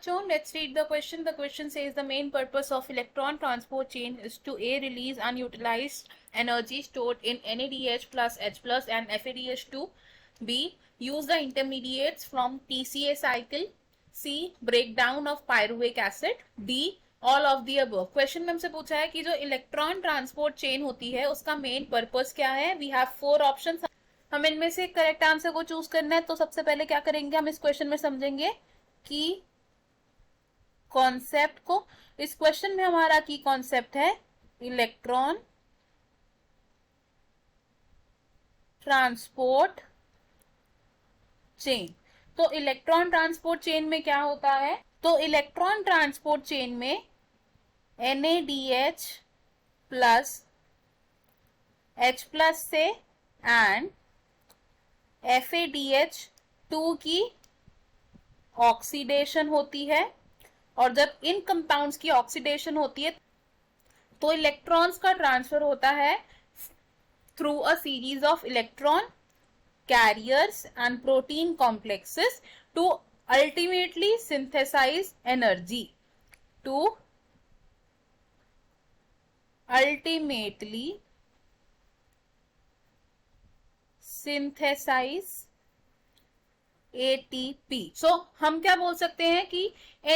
बच्चों, let's read the question. The question says the main purpose of electron transport chain is to A, release unutilized energy stored in NADH plus H plus and FADH2. B, use the intermediates from TCA cycle. C, breakdown of pyruvic acid. D, all of the above. Question में हमसे पूछा है कि जो electron transport chain होती है उसका main purpose क्या है. We have 4 options. हम इनमें से करेक्ट आंसर को चूज करना है. तो सबसे पहले क्या करेंगे, हम इस क्वेश्चन में समझेंगे की कॉन्सेप्ट को. इस क्वेश्चन में हमारा की कॉन्सेप्ट है इलेक्ट्रॉन ट्रांसपोर्ट चेन. तो इलेक्ट्रॉन ट्रांसपोर्ट चेन में क्या होता है, तो इलेक्ट्रॉन ट्रांसपोर्ट चेन में NADH प्लस H प्लस से एंड FADH2 की ऑक्सीडेशन होती है. और जब इन कंपाउंड्स की ऑक्सीडेशन होती है तो इलेक्ट्रॉन्स का ट्रांसफर होता है through a series of electron carriers and protein complexes to ultimately synthesize energy. To ultimately synthesize ATP. So हम क्या बोल सकते हैं कि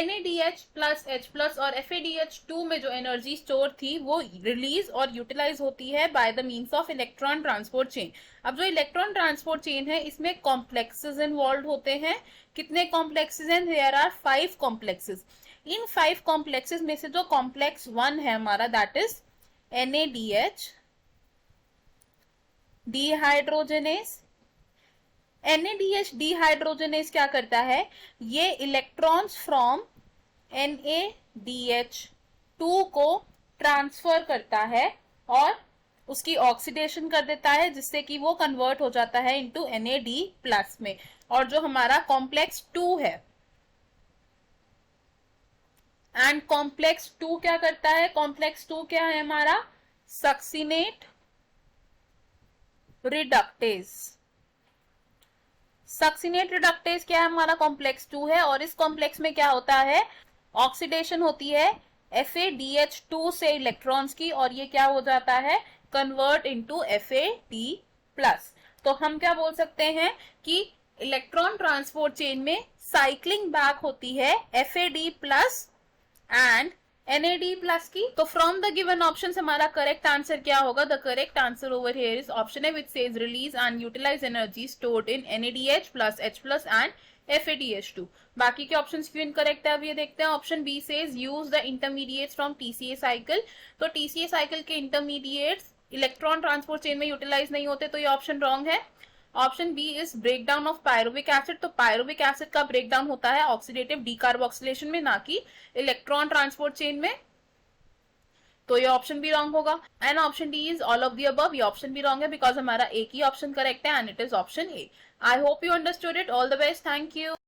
NADH प्लस H प्लस और FADH2 में जो एनर्जी स्टोर थी वो रिलीज और यूटिलाइज होती है by the means of electron transport chain. अब जो इलेक्ट्रॉन ट्रांसपोर्ट चेन है इसमें कॉम्प्लेक्सेस इन्वॉल्व होते हैं. कितने कॉम्प्लेक्सेस हैं, देयर आर 5 कॉम्प्लेक्सेस. इन 5 कॉम्प्लेक्सेस में से जो कॉम्प्लेक्स 1 है हमारा, that is NADH dehydrogenase. NADH dehydrogenase क्या करता है, ये इलेक्ट्रॉन्स फ्रॉम NADH2 को ट्रांसफर करता है और उसकी ऑक्सीडेशन कर देता है जिससे कि वो कन्वर्ट हो जाता है इनटू NAD प्लस में. और जो हमारा कॉम्प्लेक्स 2 है, एंड कॉम्प्लेक्स 2 क्या करता है, कॉम्प्लेक्स 2 क्या है हमारा, सक्सिनेट रिडक्टेज. सक्सिनेट रिडक्टेज क्या है हमारा, कॉम्प्लेक्स 2 है. और इस कॉम्प्लेक्स में क्या होता है, ऑक्सीडेशन होती है FADH2 से इलेक्ट्रॉन्स की और ये क्या हो जाता है, कन्वर्ट इनटू FAD प्लस. तो हम क्या बोल सकते हैं कि इलेक्ट्रॉन ट्रांसपोर्ट चेन में साइक्लिंग बैक होती है FAD plus and NAD plus की. तो फ्रॉम द गिवन ऑप्शन हमारा करेक्ट आंसर क्या होगा, the correct answer over here is option A which says release and utilize energy stored in NADH plus H plus and FADH2. बाकी के options क्यों incorrect है अब ये देखते हैं. Option B says use the intermediates from TCA cycle. तो TCA cycle के इंटरमीडिएट्स इलेक्ट्रॉन ट्रांसपोर्ट चेन में यूटिलाइज नहीं होते, तो ये ऑप्शन रॉन्ग है. Option B is breakdown of pyruvic acid. तो पायरुविक एसिड का ब्रेकडाउन होता है ऑक्सीडेटिव डीकार्बोक्सिलेशन में, ना कि इलेक्ट्रॉन ट्रांसपोर्ट चेन में. तो ये ऑप्शन भी रॉन्ग होगा. And option D is all of the above. ये ऑप्शन भी रॉन्ग है बिकॉज हमारा एक ही ऑप्शन करेक्ट है and it is option A. I hope you understood it. All the best. Thank you.